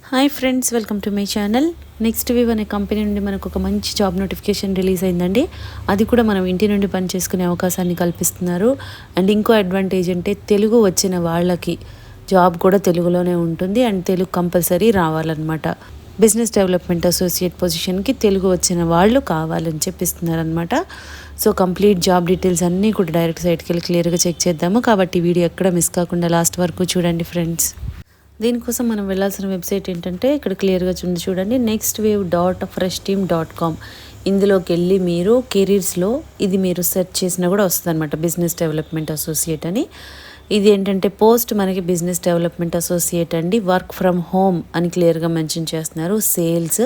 Hi friends, welcome to my channel. Next wave అనే company నుండి మనకు ఒక మంచి జాబ్ నోటిఫికేషన్ రిలీజ్ అయిందండి. అది కూడా మనం ఇంటి నుండి పని చేసుకునే అవకాశాన్ని కల్పిస్తున్నారు. అండ్ ఇంకో అడ్వాంటేజ్ అంటే తెలుగు వచ్చిన వాళ్ళకి జాబ్ కూడా తెలుగులోనే ఉంటుంది అండ్ తెలుగు కంపల్సరీ రావాలన్నమాట. బిజినెస్ డెవలప్మెంట్ అసోసియేట్ పొజిషన్కి తెలుగు వచ్చిన వాళ్ళు కావాలని చెప్పిస్తున్నారనమాట. సో కంప్లీట్ జాబ్ డీటెయిల్స్ అన్నీ కూడా డైరెక్ట్ సైట్కి వెళ్ళి క్లియర్గా చెక్ చేద్దాము. కాబట్టి వీడియో ఎక్కడ మిస్ కాకుండా లాస్ట్ వరకు చూడండి ఫ్రెండ్స్. దీనికోసం మనం వెళ్ళాల్సిన వెబ్సైట్ ఏంటంటే ఇక్కడ క్లియర్గా చూడండి, nextwave.freshteam.com. ఇందులోకి వెళ్ళి మీరు కెరీర్స్లో ఇది మీరు సెర్చ్ చేసినా కూడా వస్తుంది అనమాట, బిజినెస్ డెవలప్మెంట్ అసోసియేట్ అని. ఇది ఏంటంటే పోస్ట్ మనకి బిజినెస్ డెవలప్మెంట్ అసోసియేట్ అండి, వర్క్ ఫ్రమ్ హోమ్ అని క్లియర్గా మెన్షన్ చేస్తున్నారు. సేల్స్,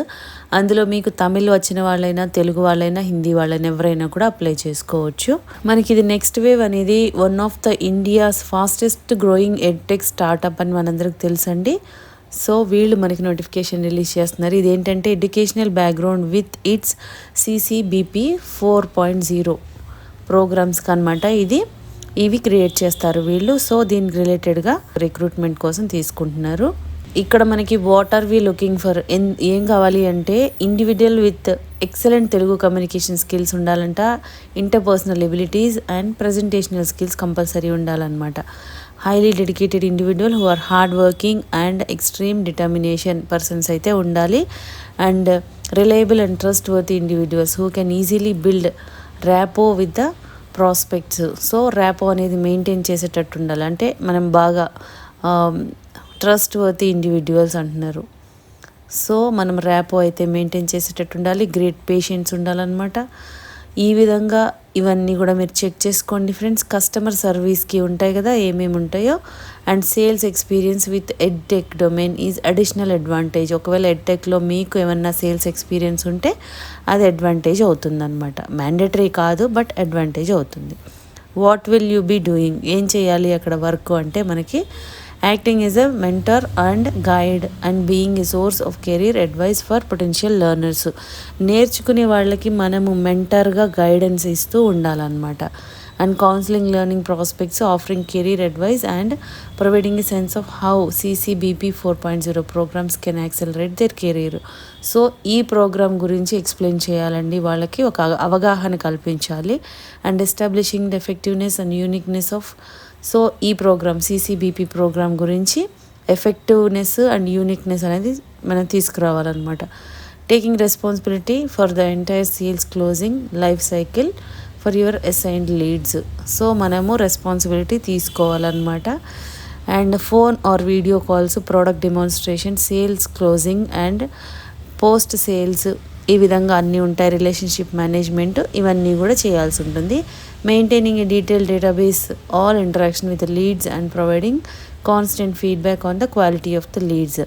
అందులో మీకు తమిళ్ వచ్చిన వాళ్ళైనా, తెలుగు వాళ్ళైనా, హిందీ వాళ్ళైనా ఎవరైనా కూడా అప్లై చేసుకోవచ్చు. మనకి ఇది నెక్స్ట్ వేవ్ అనేది one of the India's fastest growing edtech startup అని మనందరికి తెలుసండి. సో వీళ్ళు మనకి నోటిఫికేషన్ రిలీజ్ చేస్తున్నారు. ఇదేంటంటే educational background with its CCBP 4.0 ప్రోగ్రామ్స్కి అనమాట. ఇవి క్రియేట్ చేస్తారు వీళ్ళు. సో దీనికి రిలేటెడ్గా రిక్రూట్మెంట్ కోసం తీసుకుంటున్నారు. ఇక్కడ మనకి what are we looking for, ఏం కావాలి అంటే individual with excellent Telugu communication skills ఉండాలంట, interpersonal abilities and presentational skills compulsory ఉండాలన్నమాట. Highly dedicated individual who are hard working and extreme determination persons అయితే ఉండాలి. And reliable and trustworthy individuals who can easily build rapport with the prospects. So rapport అనేది maintain చేసేటట్టు ఉండాలి, అంటే మనం బాగా trustworthy individuals అంటున్నారు. So మనం ర్యాపో అయితే మెయింటైన్ చేసేటట్టు ఉండాలి, గ్రేట్ పేషెన్స్ ఉండాలన్నమాట. ఈ విధంగా ఇవన్నీ కూడా మీరు చెక్ చేసుకోండి ఫ్రెండ్స్. కస్టమర్ సర్వీస్కి ఉంటాయి కదా ఏమేమి ఉంటాయో. And sales experience with edtech domain is additional advantage. ఒకవేళ ఎడ్టెక్లో మీకు ఏమన్నా సేల్స్ ఎక్స్పీరియన్స్ ఉంటే అది అడ్వాంటేజ్ అవుతుంది అనమాట. మ్యాండేటరీ కాదు, బట్ అడ్వాంటేజ్ అవుతుంది. What will you be doing, ఏం చేయాలి అక్కడ వర్క్ అంటే మనకి acting is a mentor and guide and being a source of career advice for potential learners. నేర్చుకునే వాళ్ళకి మనము మెంటర్గా గైడెన్స్ ఇస్తూ ఉండాలన్నమాట. And counselling learning prospects, offering career advice and providing a sense of how CCBP 4.0 programs can accelerate their career. So ఈ program గురించి explain చేయాలండి, వాళ్ళకి ఒక అవగాహన కల్పించాలి. And establishing the effectiveness and uniqueness of. So ఈ ప్రోగ్రామ్ CCBP ప్రోగ్రామ్ గురించి effectiveness and uniqueness అనేది మనం తీసుకురావాలన్నమాట. Taking responsibility for the entire sales closing life cycle for your assigned leads. So మనము రెస్పాన్సిబిలిటీ తీసుకోవాలన్నమాట. And phone or video calls, product demonstration, sales closing and post sales, ఈ విధంగా అన్నీ ఉంటాయి. రిలేషన్షిప్ మేనేజ్మెంట్ ఇవన్నీ కూడా చేయాల్సి ఉంటుంది. Maintaining A detail database all interaction with leads and providing constant feedback on the quality of the leads.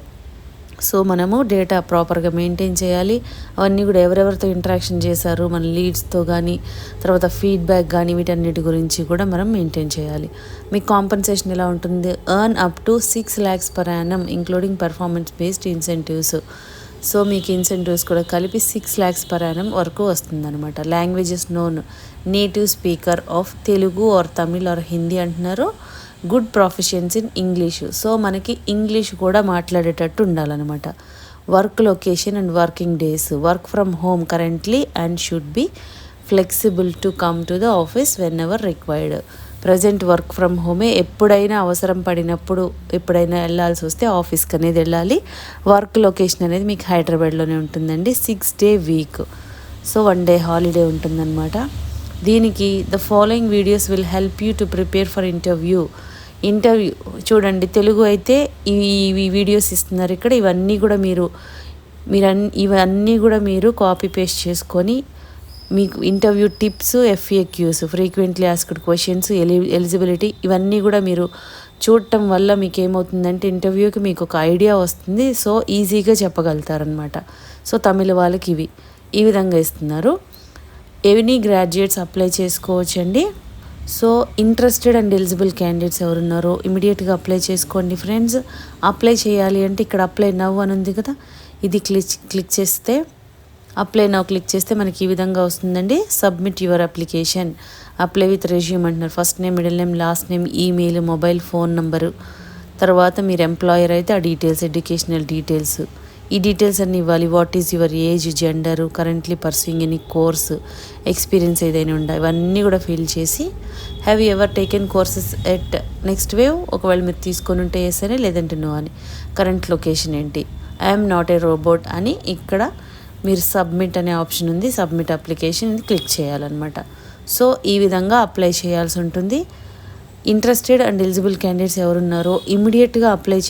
So మనము data ప్రాపర్గా మెయింటైన్ చేయాలి. అవన్నీ కూడా ఎవరెవరితో ఇంటరాక్షన్ చేశారు మన లీడ్స్తో కానీ, తర్వాత ఫీడ్బ్యాక్ కానీ, వీటన్నిటి గురించి కూడా మనం మెయింటైన్ చేయాలి. మీకు కాంపన్సేషన్ ఎలా ఉంటుంది, earn up to 6 lakhs per annum including performance based incentives. So మీకు ఇన్సెంటివ్స్ కూడా కలిపి 6 lakhs per annum వరకు వస్తుందన్నమాట. Languages known, native speaker of Telugu or Tamil or Hindi అంటున్నారు. Good proficiency in English. So మనకి ఇంగ్లీష్ కూడా మాట్లాడేటట్టు ఉండాలన్నమాట. Work location and working days, work from home currently and should be flexible to come to the office whenever required. Present work from హోమే, ఎప్పుడైనా అవసరం పడినప్పుడు ఎప్పుడైనా వెళ్ళాల్సి వస్తే ఆఫీస్కి అనేది వెళ్ళాలి. వర్క్ లొకేషన్ అనేది మీకు హైదరాబాద్లోనే ఉంటుందండి. 6 day week, so 1 day holiday ఉంటుందన్నమాట. దీనికి the following videos will help you to prepare for interview. చూడండి, తెలుగు అయితే ఈ వీడియోస్ ఇస్తున్నారు ఇక్కడ. ఇవన్నీ కూడా మీరు కాపీ పేస్ట్ చేసుకొని మీకు interview tips, FAQs, frequently asked questions, eligibility, ఇవన్నీ కూడా మీరు చూడటం వల్ల మీకు ఏమవుతుందంటే ఇంటర్వ్యూకి మీకు ఒక ఐడియా వస్తుంది. సో ఈజీగా చెప్పగలుగుతారనమాట. సో తమిళ వాళ్ళకి ఈ విధంగా ఇస్తున్నారు. ఎనీ గ్రాడ్యుయేట్స్ అప్లై చేసుకోవచ్చండి. So interested and eligible candidates ఎవరున్నారో ఇమీడియట్గా అప్లై చేసుకోండి ఫ్రెండ్స్. అప్లై చేయాలి అంటే ఇక్కడ అప్లై నవ్ అని ఉంది కదా, ఇది క్లిక్ చేస్తే, అప్లై నవ్ క్లిక్ చేస్తే మనకి ఈ విధంగా వస్తుందండి. Submit your application, apply with resume అంటున్నారు. First name, middle name, last name, email, mobile phone number, తర్వాత మీరు ఎంప్లాయర్ అయితే ఆ డీటెయిల్స్, ఎడ్యుకేషనల్ డీటెయిల్స్, ఈ డీటెయిల్స్ అన్నీ ఇవ్వాలి. What is your age, gender, currently pursuing any course, experience ఏదైనా ఉందా, ఇవన్నీ కూడా ఫిల్ చేసి have you ever taken courses at NxtWave, ఒకవేళ మీరు తీసుకొని ఉంటే సరే, లేదంటే నో అని. కరెంట్ లొకేషన్ ఏంటి, ఐఎమ్ నాట్ ఏ రోబోట్ అని ఇక్కడ మీరు సబ్మిట్ అనే ఆప్షన్ ఉంది, సబ్మిట్ అప్లికేషన్ క్లిక్ చేయాలన్నమాట. సో ఈ విధంగా అప్లై చేయాల్సి ఉంటుంది. ఇంట్రెస్టెడ్ అండ్ ఎలిజిబుల్ క్యాండిడేట్స్ ఎవరున్నారో ఇమీడియట్గా అప్లై